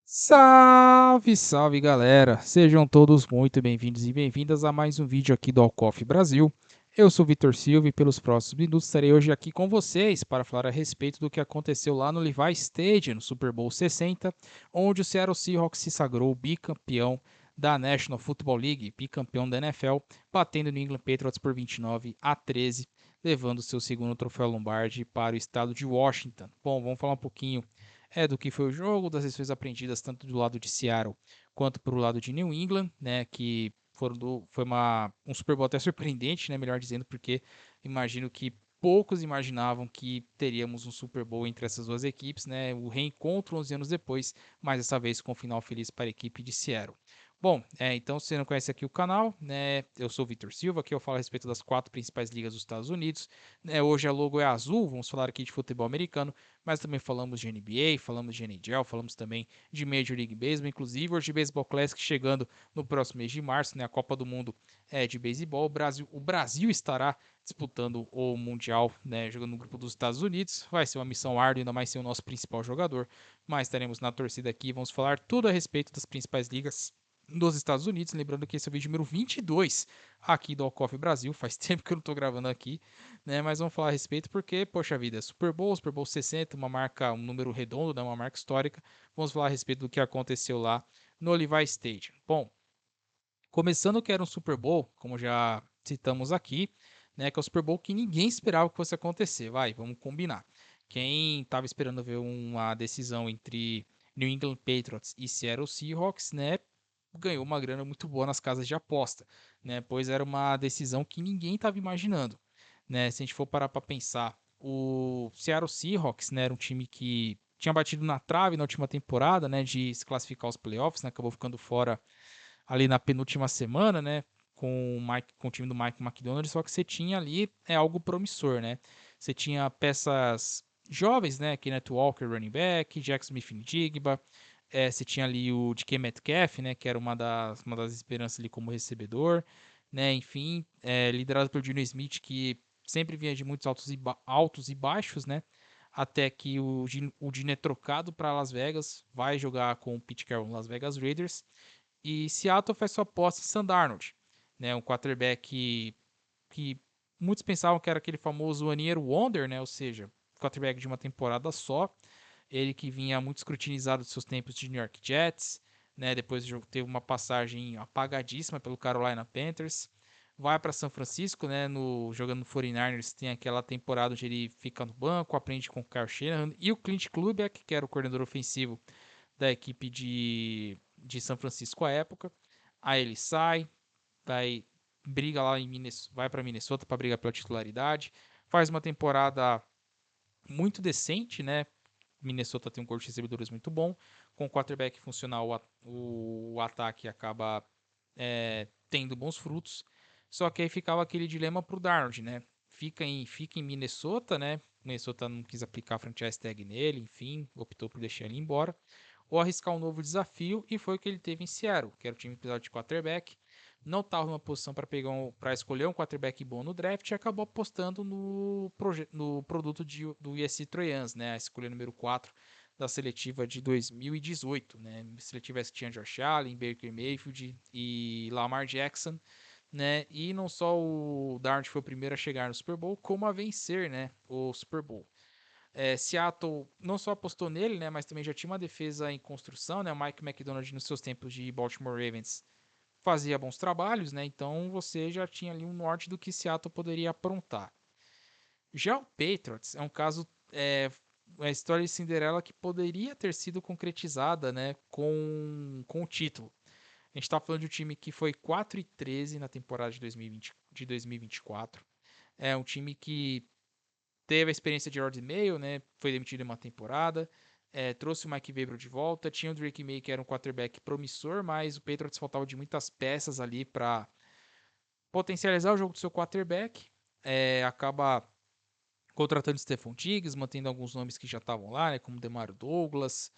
Salve, salve galera! Sejam todos muito bem-vindos e bem-vindas a mais um vídeo aqui do Alcoff Brasil. Eu sou Vitor Silva e pelos próximos minutos estarei hoje aqui com vocês para falar a respeito do que aconteceu lá no Levi Stadium, no Super Bowl 60, onde o Seattle Seahawks se sagrou bicampeão da National Football League, bicampeão da NFL, batendo o New England Patriots por 29-13, levando seu segundo troféu Lombardi para o estado de Washington. Bom, vamos falar um pouquinho do que foi o jogo, das lições aprendidas tanto do lado de Seattle quanto para o lado de New England, né, que foi um Super Bowl até surpreendente, né, melhor dizendo, porque imagino que poucos imaginavam que teríamos um Super Bowl entre essas duas equipes, né, o reencontro 11 anos depois, mas dessa vez com um final feliz para a equipe de Seattle. Bom, então se você não conhece aqui o canal, né, eu sou o Vitor Silva, aqui eu falo a respeito das 4 principais ligas dos Estados Unidos, né, hoje a logo é azul, vamos falar aqui de futebol americano, mas também falamos de NBA, falamos de NHL, falamos também de Major League Baseball, inclusive hoje de Baseball Classic chegando no próximo mês de março, né, a Copa do Mundo de beisebol. O Brasil estará disputando o Mundial, né, jogando no grupo dos Estados Unidos. Vai ser uma missão árdua, ainda mais ser o nosso principal jogador, mas estaremos na torcida aqui, vamos falar tudo a respeito das principais ligas dos Estados Unidos, lembrando que esse é o vídeo número 22 aqui do Alcoff Brasil, faz tempo que eu não estou gravando aqui, né? Mas vamos falar a respeito porque, poxa vida, Super Bowl 60, uma marca, um número redondo, né? Uma marca histórica. Vamos falar a respeito do que aconteceu lá no Levi Stadium. Bom, começando que era um Super Bowl, como já citamos aqui, né? Que é o Super Bowl que ninguém esperava que fosse acontecer. Vai, vamos combinar. Quem estava esperando ver uma decisão entre New England Patriots e Seattle Seahawks, né? Ganhou uma grana muito boa nas casas de aposta, né? Pois era uma decisão que ninguém estava imaginando, né? Se a gente for parar para pensar, o Seattle Seahawks, né, era um time que tinha batido na trave na última temporada, né, de se classificar aos playoffs, né, acabou ficando fora ali na penúltima semana, né, com o time do Mike McDonald, só que você tinha ali algo promissor, né? Você tinha peças jovens, né, Kenneth Walker, running back, Jackson Smith-Njigba, você tinha ali o DK Metcalf, né, que era uma das esperanças ali como recebedor, né, enfim, liderado pelo Geno Smith, que sempre vinha de muitos altos e baixos, né, até que o Geno é trocado para Las Vegas, vai jogar com o Pete Carroll no Las Vegas Raiders, e Seattle faz sua aposta em Sam Darnold, né, um quarterback que muitos pensavam que era aquele famoso One Year Wonder, né, ou seja, quarterback de uma temporada só, ele que vinha muito escrutinizado dos seus tempos de New York Jets, né? Depois do jogo teve uma passagem apagadíssima pelo Carolina Panthers. Vai para São Francisco, né? Jogando no 49ers, tem aquela temporada onde ele fica no banco, aprende com o Kyle Shanahan e o Clint Kubiak, que era o coordenador ofensivo da equipe de São Francisco à época. Aí ele sai, vai briga lá em Minnesota, vai para Minnesota para brigar pela titularidade, faz uma temporada muito decente, né? Minnesota tem um corpo de recebedores muito bom. Com o quarterback funcional, o ataque acaba tendo bons frutos. Só que aí ficava aquele dilema pro Darnold, né? Fica em Minnesota, né? Minnesota não quis aplicar a franchise tag nele, enfim, optou por deixar ele embora. Ou arriscar um novo desafio, e foi o que ele teve em Seattle, que era o time episódio de quarterback. Não estava numa posição para escolher um quarterback bom no draft e acabou apostando no produto do USC Troyans, né? A escolha número 4 da seletiva de 2018, né? A seletiva tinha Josh Allen, Baker Mayfield e Lamar Jackson, né? E não só o Darnold foi o primeiro a chegar no Super Bowl, como a vencer, né, o Super Bowl. Seattle não só apostou nele, né, mas também já tinha uma defesa em construção, né? O Mike McDonald nos seus tempos de Baltimore Ravens fazia bons trabalhos, né? Então você já tinha ali um norte do que Seattle poderia aprontar. Já o Patriots é um caso, uma história de Cinderela que poderia ter sido concretizada, né, com o título. A gente está falando de um time que foi 4-13 na temporada de 2024. É um time que teve a experiência de Rod Mayo, né? Foi demitido em uma temporada. Trouxe o Mike Weber de volta. Tinha o Drake May, que era um quarterback promissor, mas o Patriots faltava de muitas peças ali para potencializar o jogo do seu quarterback. Acaba contratando Stephon Diggs, mantendo alguns nomes que já estavam lá, né? Como Demario Douglas,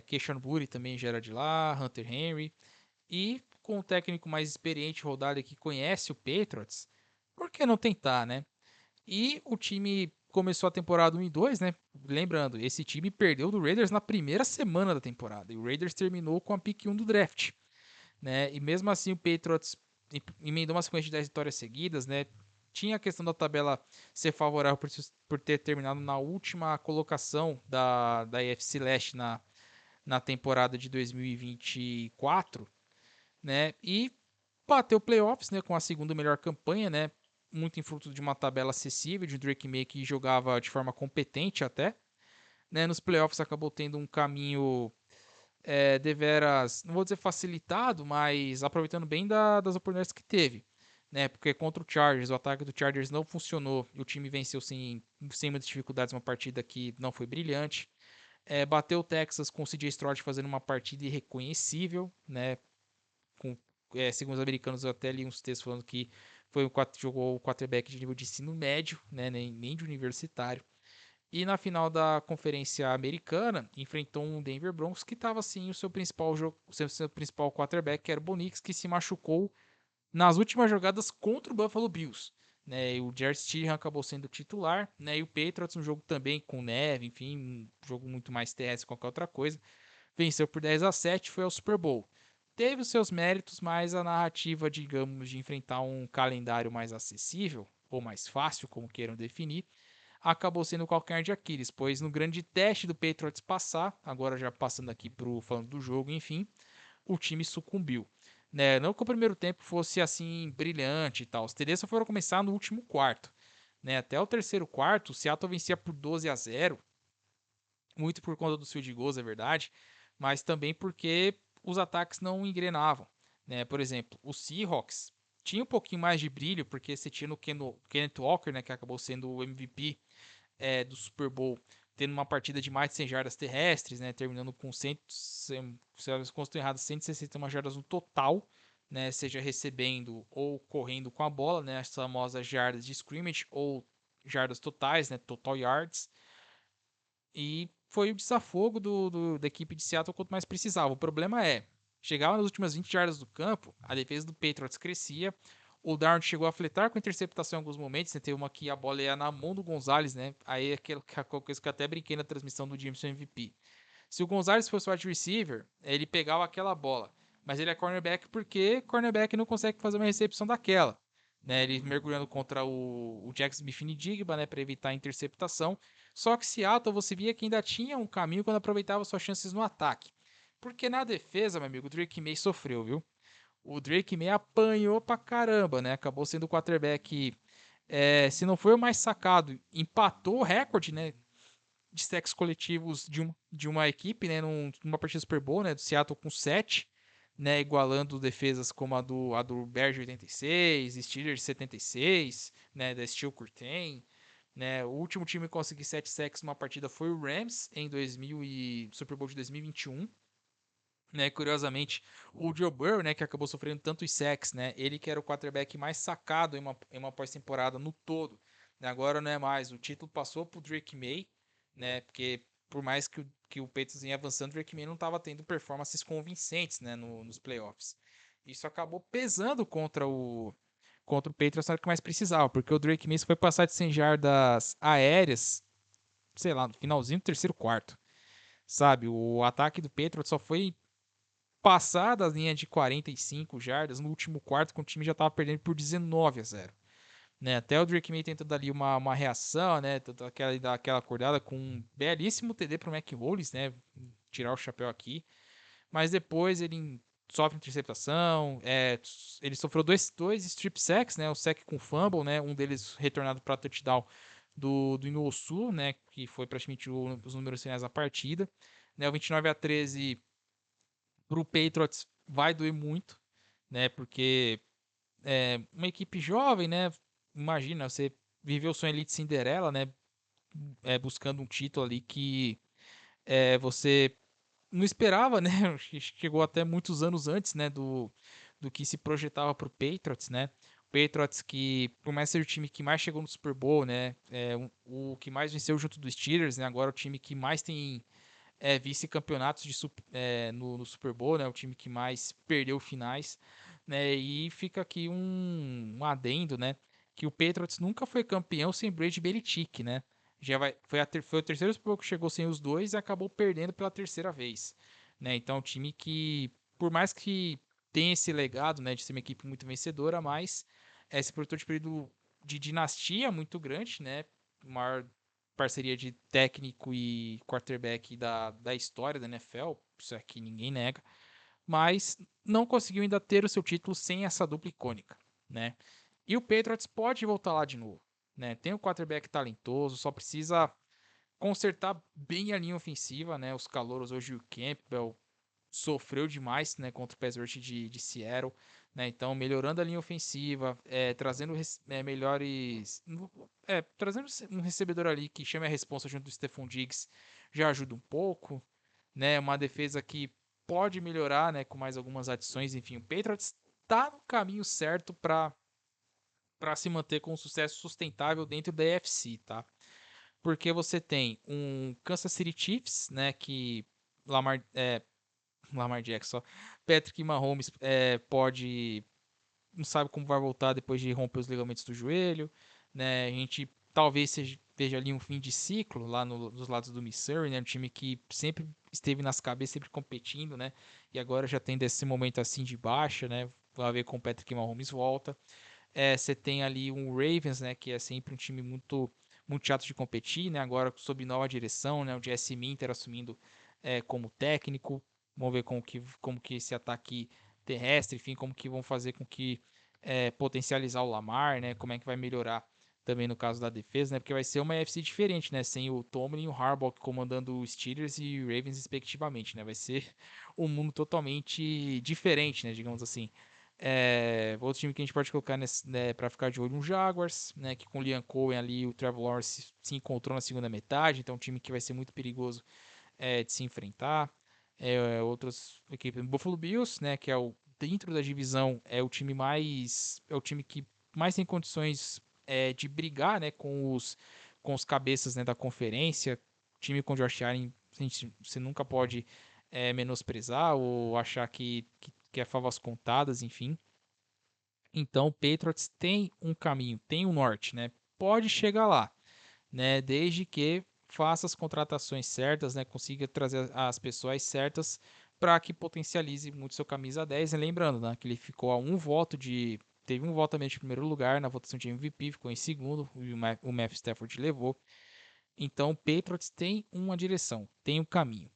Keishon Buri também já era de lá, Hunter Henry. E com o técnico mais experiente, rodado que conhece o Patriots, por que não tentar, né? E o time começou a temporada 1 e 2, né? Lembrando, esse time perdeu do Raiders na primeira semana da temporada. E o Raiders terminou com a pick 1 do draft, né? E mesmo assim o Patriots emendou uma sequência de 10 vitórias seguidas, né? Tinha a questão da tabela ser favorável por ter terminado na última colocação da AFC Leste na temporada de 2024, né? E bateu playoffs, né, com a segunda melhor campanha, né? Muito em fruto de uma tabela acessível, de um Drake May que jogava de forma competente até. Né? Nos playoffs acabou tendo um caminho deveras, não vou dizer facilitado, mas aproveitando bem das oportunidades que teve. Né? Porque contra o Chargers, o ataque do Chargers não funcionou e o time venceu sem muitas dificuldades uma partida que não foi brilhante. Bateu o Texas com o CJ Stroud fazendo uma partida irreconhecível, né? Com, segundo os americanos, eu até li uns textos falando que jogou o quarterback de nível de ensino médio, né? Nem de universitário. E na final da Conferência Americana, enfrentou um Denver Broncos que estava assim o seu principal jogo, seu principal quarterback, que era o Bo Nix, que se machucou nas últimas jogadas contra o Buffalo Bills. Né, e o Jarrett Stidham acabou sendo titular, né, e o Patriots, um jogo também com neve, enfim, um jogo muito mais terrestre que qualquer outra coisa, venceu por 10-7, foi ao Super Bowl. Teve os seus méritos, mas a narrativa, digamos, de enfrentar um calendário mais acessível, ou mais fácil, como queiram definir, acabou sendo o calcanhar de Aquiles, pois no grande teste do Patriots passar, agora já passando aqui pro falando do jogo, enfim, o time sucumbiu. Né? Não que o primeiro tempo fosse assim brilhante e tal. Os TDs só foram começar no último quarto. Né? Até o terceiro quarto, o Seattle vencia por 12-0, muito por conta dos field goals, é verdade, mas também porque os ataques não engrenavam. Né? Por exemplo, o Seahawks tinha um pouquinho mais de brilho, porque você tinha no Kenneth Walker, né, que acabou sendo o MVP do Super Bowl, tendo uma partida de mais de 100 jardas terrestres, né, terminando com 100, se eu não estou errado, 161 jardas no total, né, seja recebendo ou correndo com a bola, né, as famosas jardas de scrimmage ou jardas totais, né, total yards. E foi o desafogo da equipe de Seattle quanto mais precisava. O problema chegava nas últimas 20 jardas do campo, a defesa do Patriots crescia, o Darnold chegou a fletar com interceptação em alguns momentos, né? Teve uma que a bola ia na mão do Gonzalez, né? Aí aquela coisa que eu até brinquei na transmissão do Jameson MVP. Se o Gonzalez fosse o wide receiver, ele pegava aquela bola. Mas ele é cornerback porque cornerback não consegue fazer uma recepção daquela. Né, ele mergulhando contra o Jack Smith Njigba, né, para evitar a interceptação. Só que Seattle você via que ainda tinha um caminho quando aproveitava suas chances no ataque. Porque na defesa, meu amigo, o Drake May sofreu, viu? O Drake May apanhou pra caramba, né? Acabou sendo o quarterback, se não foi o mais sacado, empatou o recorde, né? De sacks coletivos de uma equipe, né? Numa partida Super Bowl, né? Do Seattle com 7, né? Igualando defesas como a do Bears de 86, Steelers de 76, né? Da Steel Curtain. Né, o último time a conseguir 7 sacks numa partida foi o Rams em Super Bowl de 2021. Né, curiosamente, o Joe Burrow, né, que acabou sofrendo tantos sacks, né, ele que era o quarterback mais sacado em uma pós-temporada no todo, né, agora não é mais. O título passou para o Drake May, né, porque por mais que o Patriots vinha avançando, o Drake May não estava tendo performances convincentes, né, nos playoffs. Isso acabou pesando contra o Patriots na hora que mais precisava, porque o Drake May foi passar de 100 jardas aéreas, sei lá, no finalzinho do terceiro quarto, sabe? O ataque do Patriots só foi passar das linhas de 45 jardas no último quarto, quando o time já estava perdendo por 19-0. Né? Até o Drake May tentando ali uma reação, né? Aquela acordada com um belíssimo TD para o Mac Hollins, né? Tirar o chapéu aqui. Mas depois ele sofre interceptação, ele sofreu dois strip sacks, né? O sack com fumble, né? Um deles retornado para touchdown do Inosu, né? Que foi praticamente os números finais da partida. Né? O 29-13 pro Patriots vai doer muito, né? Porque uma equipe jovem, né? Imagina, você viveu o sonho ali de Cinderela, né? Buscando um título ali que você não esperava, né? Chegou até muitos anos antes, né? Do que se projetava pro Patriots, né? Patriots que, por mais ser o time que mais chegou no Super Bowl, né? O que mais venceu junto dos Steelers, né? Agora o time que mais tem vice-campeonatos no Super Bowl, né? O time que mais perdeu finais, né? E fica aqui um adendo, né? Que o Patriots nunca foi campeão sem Brady Belichick, né? Foi o terceiro Super Bowl que chegou sem os dois e acabou perdendo pela terceira vez, né? Então, é um time que, por mais que tenha esse legado, né, de ser uma equipe muito vencedora, mas esse produtor de período de dinastia muito grande, né? Maior parceria de técnico e quarterback da história da NFL, isso aqui ninguém nega, mas não conseguiu ainda ter o seu título sem essa dupla icônica, né? E o Patriots pode voltar lá de novo, né? Tem um quarterback talentoso, só precisa consertar bem a linha ofensiva, né? Os calouros hoje, o Campbell sofreu demais, né, contra o pass rush de Seattle, né? Então melhorando a linha ofensiva, trazendo melhores, trazendo um recebedor ali que chame a responsa junto do Stephon Diggs já ajuda um pouco, né? Uma defesa que pode melhorar, né, com mais algumas adições. Enfim, o Patriots está no caminho certo para se manter com um sucesso sustentável dentro da AFC, tá? Porque você tem um Kansas City Chiefs, né, que Lamar, Lamar Jackson, Patrick Mahomes pode, não sabe como vai voltar depois de romper os ligamentos do joelho, né? A gente talvez veja ali um fim de ciclo lá nos lados do Missouri, né? Um time que sempre esteve nas cabeças, sempre competindo, né? E agora já tem desse momento assim de baixa, né? Vai ver com o Patrick Mahomes volta. Você tem ali um Ravens, né? Que é sempre um time muito chato de competir, né? Agora sob nova direção, né? O Jesse Minter assumindo como técnico. Vamos ver como que esse ataque terrestre, enfim, como que vão fazer com que potencializar o Lamar, né? Como é que vai melhorar também no caso da defesa, né? Porque vai ser uma NFC diferente, né? Sem o Tomlin e o Harbaugh comandando os Steelers e Ravens respectivamente, né? Vai ser um mundo totalmente diferente, né? Digamos assim. Outro time que a gente pode colocar para ficar de olho, um Jaguars, né? Que com o Liam Cohen ali, o Trevor Lawrence se encontrou na segunda metade, então é um time que vai ser muito perigoso de se enfrentar. Outras equipes, Buffalo Bills, né, que é o dentro da divisão é o time que mais tem condições de brigar, né, com os cabeças, né, da conferência. Time com Josh Allen, você nunca pode menosprezar ou achar que é favas contadas, enfim. Então, o Patriots tem um caminho, tem um norte, né? Pode chegar lá, né? Desde que faça as contratações certas, né? Consiga trazer as pessoas certas para que potencialize muito seu camisa 10. E lembrando, né? Que ele ficou a um voto de. Teve um voto também de primeiro lugar na votação de MVP, ficou em segundo, e o Matthew Stafford levou. Então, o Patriots tem uma direção, tem um caminho.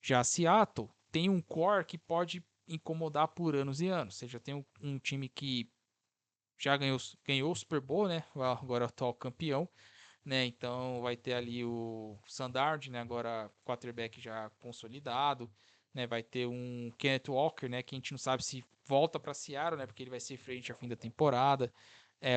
Já Seattle tem um core que pode incomodar por anos e anos. Você já tem um time que já ganhou o Super Bowl, né? Agora é o atual campeão, né? Então vai ter ali o Sandard, né? Agora quarterback já consolidado, né? Vai ter um Kenneth Walker, né? Que a gente não sabe se volta para Seattle, né? Porque ele vai ser frente ao fim da temporada.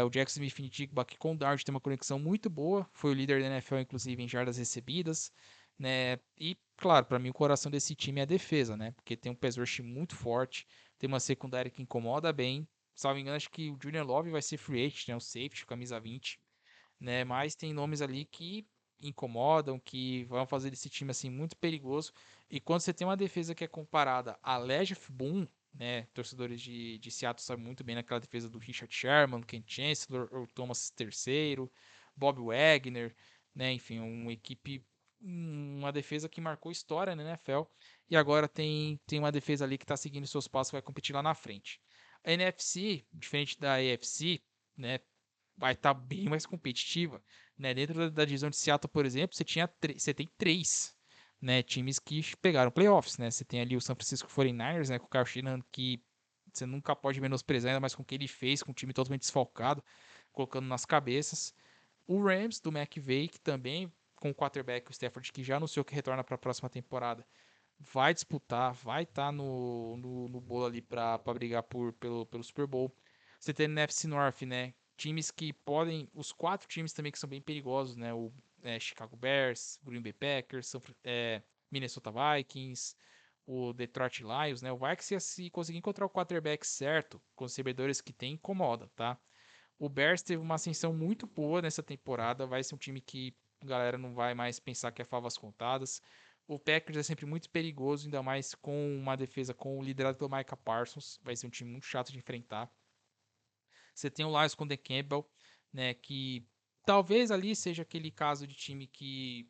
O Jackson Smith Njigba que com o Dart tem uma conexão muito boa, foi o líder da NFL inclusive em jardas recebidas, né? E claro, para mim o coração desse time é a defesa, né? Porque tem um pass rush muito forte, tem uma secundária que incomoda bem. Salvo engano, acho que o Junior Love vai ser free agent, né? O safety, camisa 20, né? Mas tem nomes ali que incomodam, que vão fazer esse time assim muito perigoso. E quando você tem uma defesa que é comparada a Legion Boom, né? Torcedores de Seattle sabem muito bem naquela defesa do Richard Sherman, Ken Chancellor, o Thomas III, Bob Wagner, né? Enfim, uma defesa que marcou história na NFL. E agora tem uma defesa ali que está seguindo seus passos e vai competir lá na frente. A NFC, diferente da AFC, né? Vai estar bem mais competitiva, né? Dentro da divisão de Seattle, por exemplo, você tem três, né, times que pegaram playoffs, né? Você tem ali o San Francisco 49ers, né, com o Kyle Shanahan, que você nunca pode menosprezar, ainda mais com o que ele fez, com o time totalmente desfalcado, colocando nas cabeças. O Rams, do McVay, que também, com o quarterback, o Stafford, que já anunciou que retorna para a próxima temporada, vai disputar, vai estar no bolo ali para brigar pelo Super Bowl. Você tem no NFC North, né? Times que podem. Os quatro times também que são bem perigosos, né? O Chicago Bears, Green Bay Packers, Minnesota Vikings, o Detroit Lions, né? O Vikings, se conseguir encontrar o quarterback certo, com os recebedores que tem, incomoda, tá? O Bears teve uma ascensão muito boa nessa temporada. Vai ser um time que a galera não vai mais pensar que é favas contadas. O Packers é sempre muito perigoso, ainda mais com uma defesa com o liderado pelo Micah Parsons. Vai ser um time muito chato de enfrentar. Você tem o Lions com o The Campbell, né, que talvez ali seja aquele caso de time que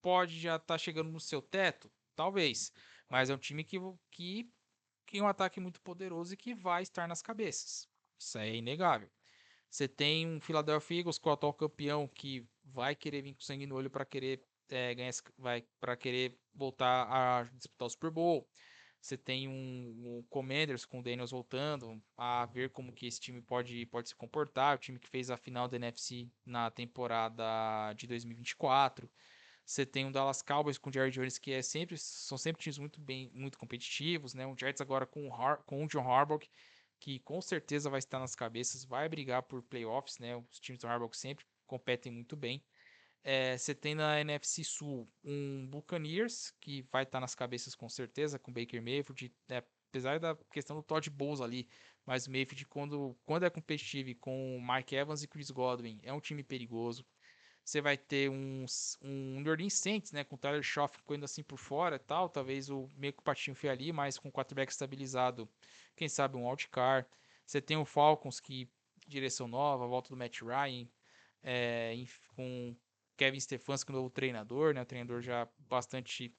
pode já estar chegando no seu teto, talvez, mas é um time que tem um ataque muito poderoso e que vai estar nas cabeças. Isso é inegável. Você tem um Philadelphia Eagles com o atual campeão que vai querer vir com sangue no olho para querer ganhar, vai para querer voltar a disputar o Super Bowl. Você tem um Commanders com o Daniels voltando a ver como que esse time pode se comportar. O time que fez a final da NFC na temporada de 2024. Você tem um Dallas Cowboys com o Jerry Jones que são sempre times muito competitivos, né? Um Jets agora com o John Harbaugh que com certeza vai estar nas cabeças, vai brigar por playoffs, né? Os times do Harbaugh sempre competem muito bem. Você tem na NFC Sul um Buccaneers, que vai estar nas cabeças com certeza, com Baker Mayfield, apesar da questão do Todd Bowles ali, mas o Mayfield, quando é competitivo e com Mike Evans e Chris Godwin, é um time perigoso. Você vai ter um New Orleans Saints, né, com o Tyler Shough correndo assim por fora e tal, talvez o meio que o patinho feio ali, mas com o quarterback estabilizado, quem sabe um wildcard. Você tem o Falcons, que direção nova, volta do Matt Ryan, com Kevin Stefanski, novo treinador, né, o treinador já bastante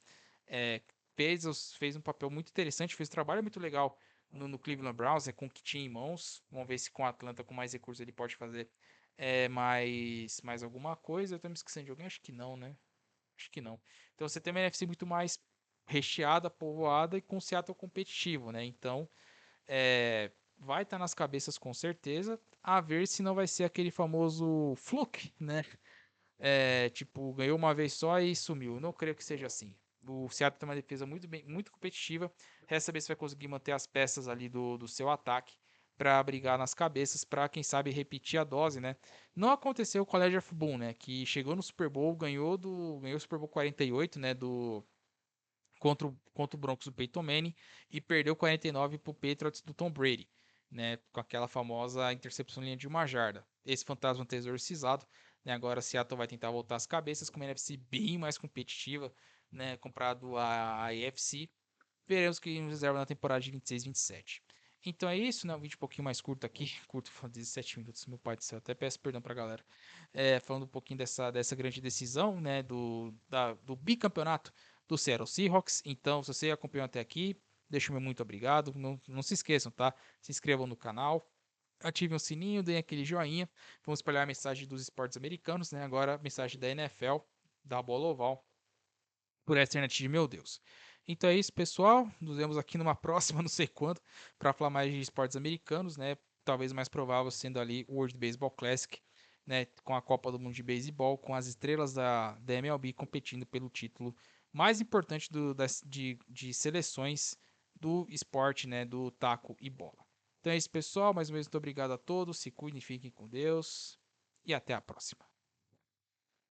é, fez um papel muito interessante, fez um trabalho muito legal no Cleveland Browns, com o que tinha em mãos. Vamos ver se com o Atlanta, com mais recursos, ele pode fazer mais alguma coisa. Eu tô me esquecendo de alguém? Acho que não, né? Acho que não. Então você tem uma NFC muito mais recheada, povoada e com Seattle competitivo, né? Então vai estar nas cabeças com certeza. A ver se não vai ser aquele famoso fluke, né? Tipo, ganhou uma vez só e sumiu. Não creio que seja assim. O Seattle tem uma defesa muito competitiva. Resta saber se vai conseguir manter as peças ali do seu ataque para brigar nas cabeças, para quem sabe repetir a dose, né? Não aconteceu com o Legion of Boom, né? Que chegou no Super Bowl, ganhou o Super Bowl 48, né? Contra o Broncos do Peyton Manning e perdeu 49 para o Patriots do Tom Brady, né, com aquela famosa intercepção em linha de uma jarda. Esse fantasma tem exorcizado, né, agora Seattle vai tentar voltar as cabeças com uma NFC bem mais competitiva, né, comparado à AFC. Veremos o que nos reserva na temporada de 26-27. Então é isso, né? Um vídeo um pouquinho mais curto aqui. Curto, 17 minutos, meu pai do céu. Até peço perdão pra galera. Falando um pouquinho dessa grande decisão, né? Do bicampeonato do Seattle Seahawks. Então, se você acompanhou até aqui, deixa o meu muito obrigado. Não se esqueçam, tá? Se inscrevam no canal. Ativem o sininho, deem aquele joinha. Vamos espalhar a mensagem dos esportes americanos, né? Agora a mensagem da NFL, da bola oval por essa internet meu Deus. Então é isso, pessoal. Nos vemos aqui numa próxima, não sei quando, para falar mais de esportes americanos, né? Talvez mais provável sendo ali o World Baseball Classic, né? Com a Copa do Mundo de Beisebol, com as estrelas da MLB competindo pelo título mais importante de seleções do esporte, né? Do taco e bola. Então é isso, pessoal. Mais uma vez, muito obrigado a todos. Se cuidem, fiquem com Deus. E até a próxima.